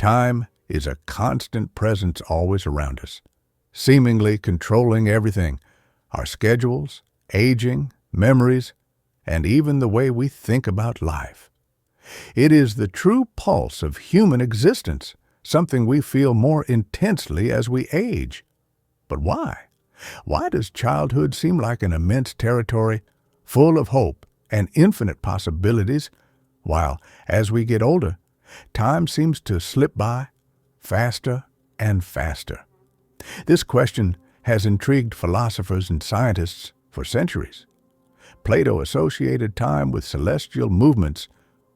Time is a constant presence always around us, seemingly controlling everything, our schedules, aging, memories, and even the way we think about life. It is the true pulse of human existence, something we feel more intensely as we age. But why? Why does childhood seem like an immense territory, full of hope and infinite possibilities, while, as we get older, time seems to slip by faster and faster? This question has intrigued philosophers and scientists for centuries. Plato associated time with celestial movements,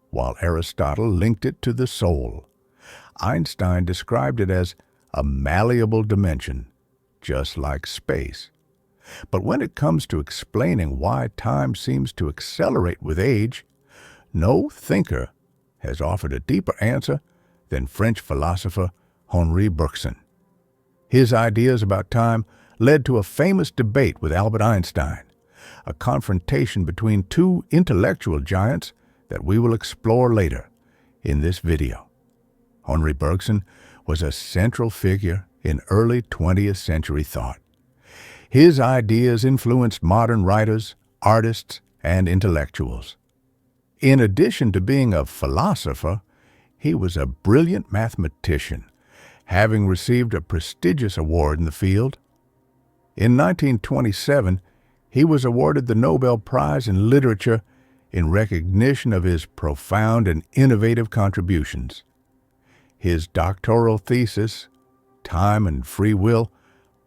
while Aristotle linked it to the soul. Einstein described it as a malleable dimension, just like space. But when it comes to explaining why time seems to accelerate with age, no thinker has offered a deeper answer than French philosopher Henri Bergson. His ideas about time led to a famous debate with Albert Einstein, a confrontation between two intellectual giants that we will explore later in this video. Henri Bergson was a central figure in early 20th century thought. His ideas influenced modern writers, artists, and intellectuals. In addition to being a philosopher, he was a brilliant mathematician, having received a prestigious award in the field. In 1927, he was awarded the Nobel Prize in Literature in recognition of his profound and innovative contributions. His doctoral thesis, Time and Free Will,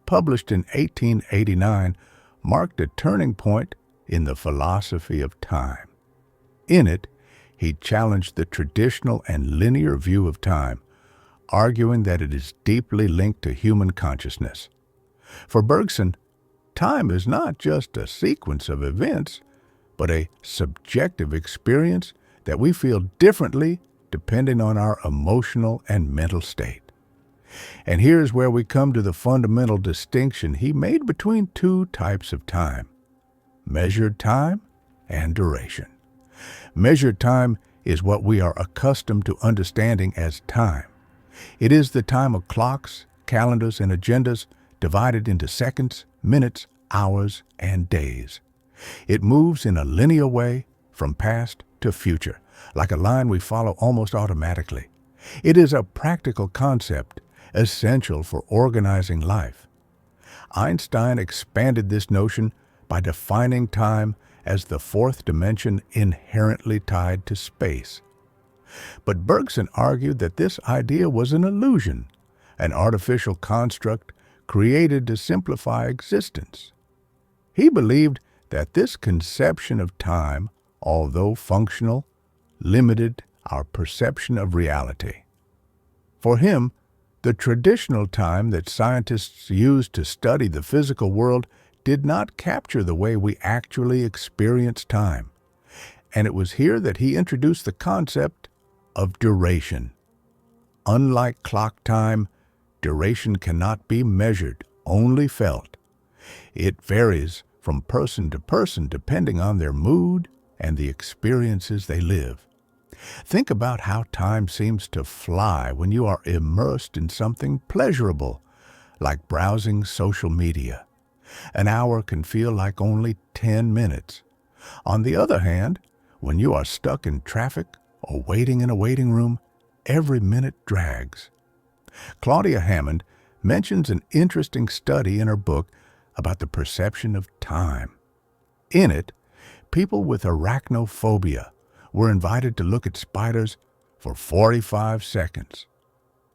published in 1889, marked a turning point in the philosophy of time. In it, he challenged the traditional and linear view of time, arguing that it is deeply linked to human consciousness. For Bergson, time is not just a sequence of events, but a subjective experience that we feel differently depending on our emotional and mental state. And here's where we come to the fundamental distinction he made between two types of time: measured time and duration. Measured time is what we are accustomed to understanding as time. It is the time of clocks, calendars, and agendas divided into seconds, minutes, hours, and days. It moves in a linear way from past to future, like a line we follow almost automatically. It is a practical concept essential for organizing life. Einstein expanded this notion by defining time as the fourth dimension inherently tied to space. But Bergson argued that this idea was an illusion, an artificial construct created to simplify existence. He believed that this conception of time, although functional, limited our perception of reality. For him, the traditional time that scientists use to study the physical world did not capture the way we actually experience time. And it was here that he introduced the concept of duration. Unlike clock time, duration cannot be measured, only felt. It varies from person to person depending on their mood and the experiences they live. Think about how time seems to fly when you are immersed in something pleasurable, like browsing social media. An hour can feel like only 10 minutes. On the other hand, when you are stuck in traffic or waiting in a waiting room, every minute drags. Claudia Hammond mentions an interesting study in her book about the perception of time. In it, people with arachnophobia were invited to look at spiders for 45 seconds.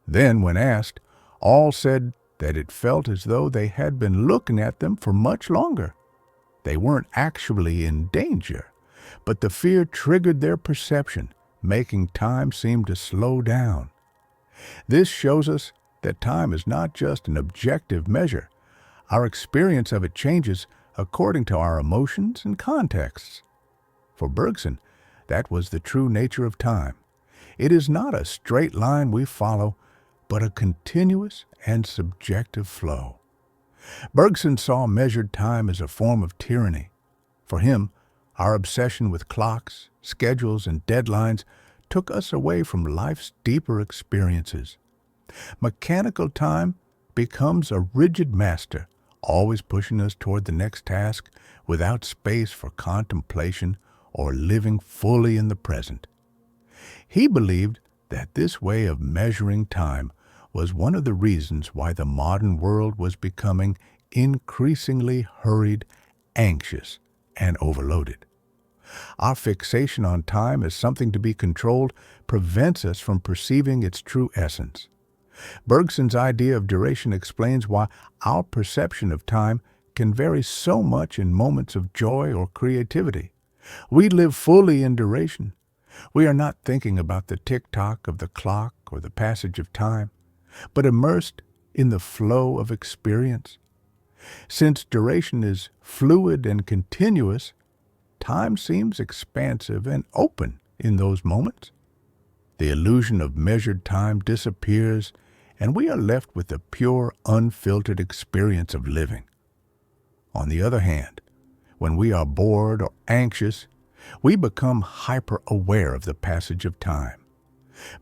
Then, when asked, all said that it felt as though they had been looking at them for much longer. They weren't actually in danger, but the fear triggered their perception, making time seem to slow down. This shows us that time is not just an objective measure. Our experience of it changes according to our emotions and contexts. For Bergson, that was the true nature of time. It is not a straight line we follow, but a continuous and subjective flow. Bergson saw measured time as a form of tyranny. For him, our obsession with clocks, schedules, and deadlines took us away from life's deeper experiences. Mechanical time becomes a rigid master, always pushing us toward the next task without space for contemplation or living fully in the present. He believed that this way of measuring time was one of the reasons why the modern world was becoming increasingly hurried, anxious, and overloaded. Our fixation on time as something to be controlled prevents us from perceiving its true essence. Bergson's idea of duration explains why our perception of time can vary so much in moments of joy or creativity. We live fully in duration. We are not thinking about the tick-tock of the clock or the passage of time, but immersed in the flow of experience. Since duration is fluid and continuous, time seems expansive and open in those moments. The illusion of measured time disappears, and we are left with the pure, unfiltered experience of living. On the other hand, when we are bored or anxious, we become hyper-aware of the passage of time.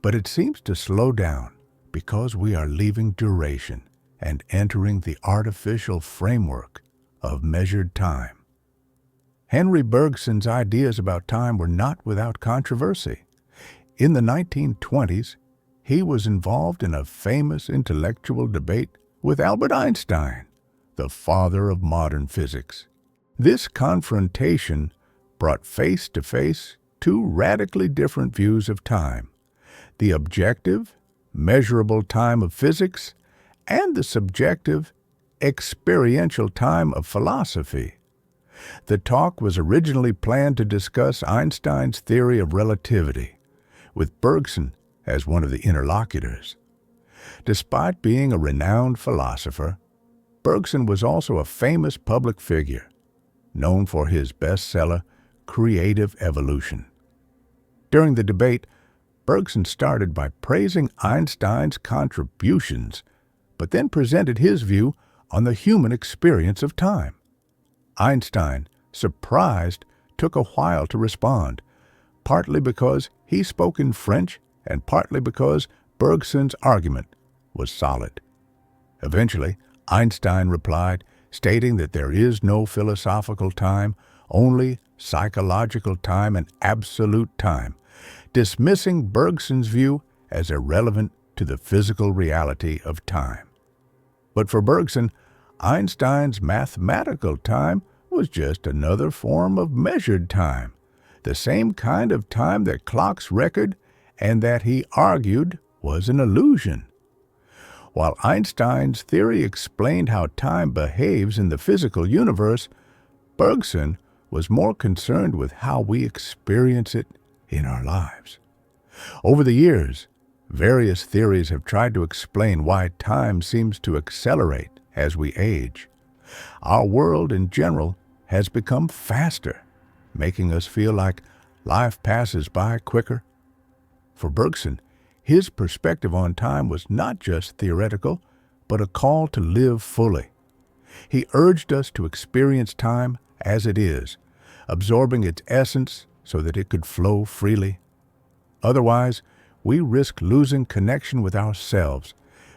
But it seems to slow down because we are leaving duration and entering the artificial framework of measured time. Henry Bergson's ideas about time were not without controversy. In the 1920s, he was involved in a famous intellectual debate with Albert Einstein, the father of modern physics. This confrontation brought face to face two radically different views of time: the objective, measurable time of physics, and the subjective, experiential time of philosophy. The talk was originally planned to discuss Einstein's theory of relativity, with Bergson as one of the interlocutors. Despite being a renowned philosopher, Bergson was also a famous public figure, known for his bestseller, Creative Evolution. During the debate, Bergson started by praising Einstein's contributions, but then presented his view on the human experience of time. Einstein, surprised, took a while to respond, partly because he spoke in French and partly because Bergson's argument was solid. Eventually, Einstein replied, stating that there is no philosophical time, only psychological time and absolute time, dismissing Bergson's view as irrelevant to the physical reality of time. But for Bergson, Einstein's mathematical time was just another form of measured time, the same kind of time that clocks record and that he argued was an illusion. While Einstein's theory explained how time behaves in the physical universe, Bergson was more concerned with how we experience it in our lives. Over the years, various theories have tried to explain why time seems to accelerate as we age. Our world in general has become faster, making us feel like life passes by quicker. For Bergson, his perspective on time was not just theoretical, but a call to live fully. He urged us to experience time as it is, absorbing its essence so that it could flow freely. Otherwise, we risk losing connection with ourselves,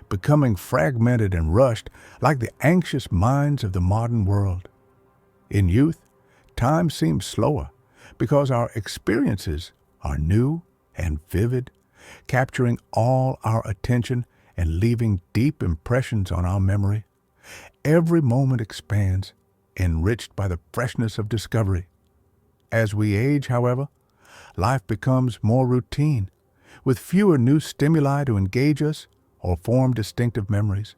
becoming fragmented and rushed like the anxious minds of the modern world. In youth, time seems slower because our experiences are new and vivid, capturing all our attention and leaving deep impressions on our memory. Every moment expands, enriched by the freshness of discovery. As we age, however, life becomes more routine, with fewer new stimuli to engage us or form distinctive memories.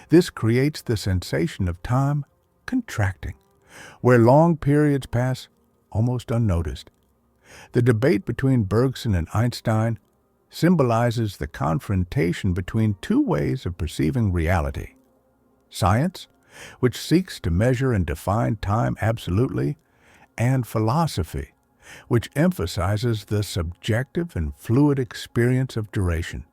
This creates the sensation of time contracting, where long periods pass almost unnoticed. The debate between Bergson and Einstein symbolizes the confrontation between two ways of perceiving reality: science, which seeks to measure and define time absolutely, and philosophy, which emphasizes the subjective and fluid experience of duration.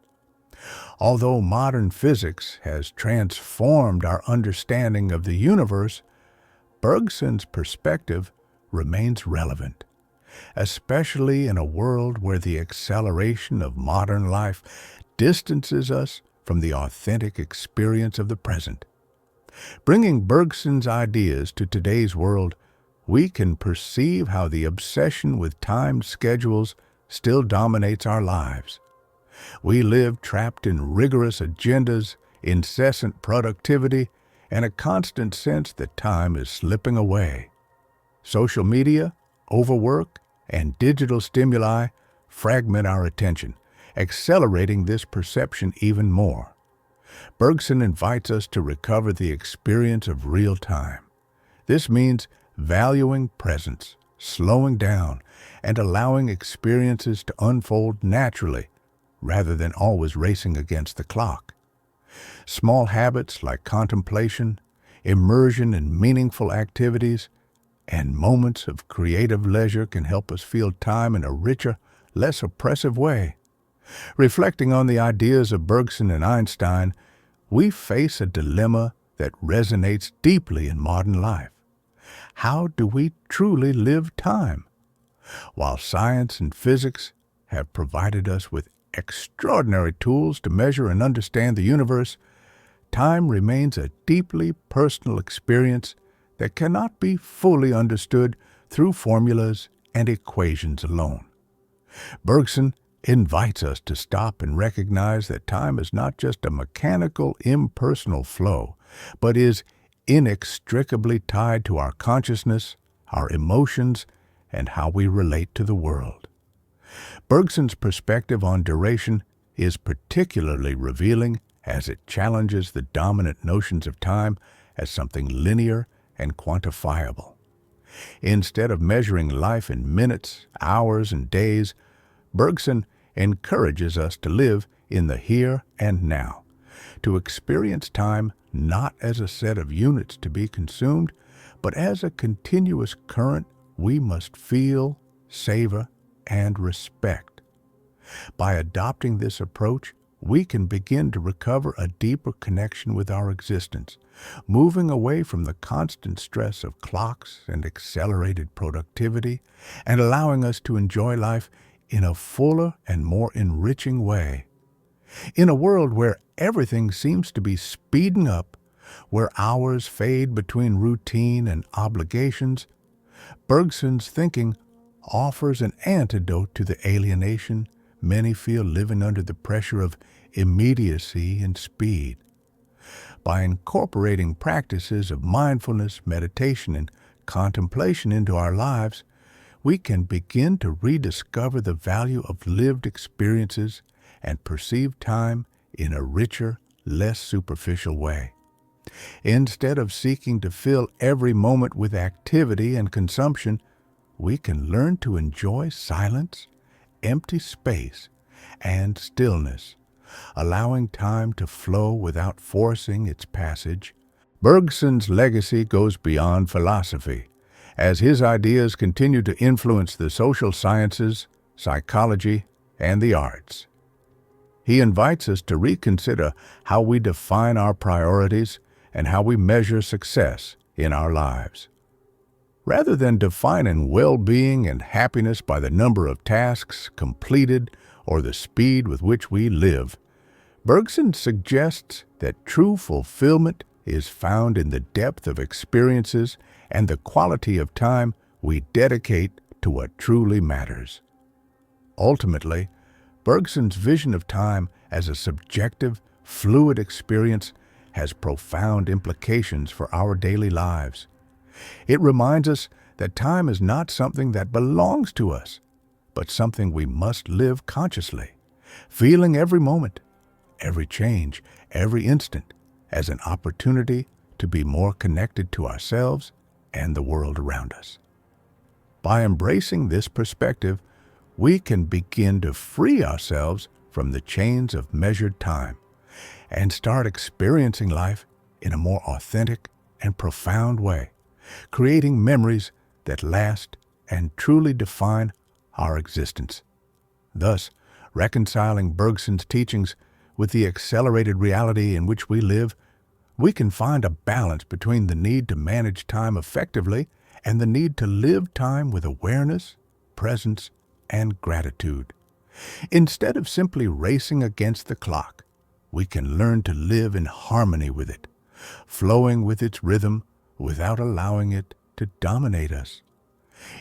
Although modern physics has transformed our understanding of the universe, Bergson's perspective remains relevant, especially in a world where the acceleration of modern life distances us from the authentic experience of the present. Bringing Bergson's ideas to today's world, we can perceive how the obsession with timed schedules still dominates our lives. We live trapped in rigorous agendas, incessant productivity, and a constant sense that time is slipping away. Social media, overwork, and digital stimuli fragment our attention, accelerating this perception even more. Bergson invites us to recover the experience of real time. This means valuing presence, slowing down, and allowing experiences to unfold naturally, rather than always racing against the clock. Small habits like contemplation, immersion in meaningful activities, and moments of creative leisure can help us feel time in a richer, less oppressive way. Reflecting on the ideas of Bergson and Einstein, we face a dilemma that resonates deeply in modern life. How do we truly live time? While science and physics have provided us with extraordinary tools to measure and understand the universe, time remains a deeply personal experience that cannot be fully understood through formulas and equations alone. Bergson invites us to stop and recognize that time is not just a mechanical, impersonal flow, but is inextricably tied to our consciousness, our emotions, and how we relate to the world. Bergson's perspective on duration is particularly revealing as it challenges the dominant notions of time as something linear and quantifiable. Instead of measuring life in minutes, hours, and days, Bergson encourages us to live in the here and now, to experience time not as a set of units to be consumed, but as a continuous current we must feel, savor, and respect. By adopting this approach, we can begin to recover a deeper connection with our existence, moving away from the constant stress of clocks and accelerated productivity, and allowing us to enjoy life in a fuller and more enriching way. In a world where everything seems to be speeding up, where hours fade between routine and obligations, Bergson's thinking offers an antidote to the alienation many feel living under the pressure of immediacy and speed. By incorporating practices of mindfulness, meditation, and contemplation into our lives, we can begin to rediscover the value of lived experiences and perceive time in a richer, less superficial way. Instead of seeking to fill every moment with activity and consumption, we can learn to enjoy silence, empty space, and stillness, allowing time to flow without forcing its passage. Bergson's legacy goes beyond philosophy, as his ideas continue to influence the social sciences, psychology, and the arts. He invites us to reconsider how we define our priorities and how we measure success in our lives. Rather than defining well-being and happiness by the number of tasks completed or the speed with which we live, Bergson suggests that true fulfillment is found in the depth of experiences and the quality of time we dedicate to what truly matters. Ultimately, Bergson's vision of time as a subjective, fluid experience has profound implications for our daily lives. It reminds us that time is not something that belongs to us, but something we must live consciously, feeling every moment, every change, every instant as an opportunity to be more connected to ourselves and the world around us. By embracing this perspective, we can begin to free ourselves from the chains of measured time and start experiencing life in a more authentic and profound way, creating memories that last and truly define our existence. Thus, reconciling Bergson's teachings with the accelerated reality in which we live, we can find a balance between the need to manage time effectively and the need to live time with awareness, presence, and gratitude. Instead of simply racing against the clock, we can learn to live in harmony with it, flowing with its rhythm without allowing it to dominate us.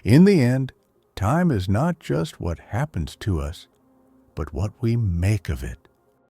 In the end, time is not just what happens to us, but what we make of it.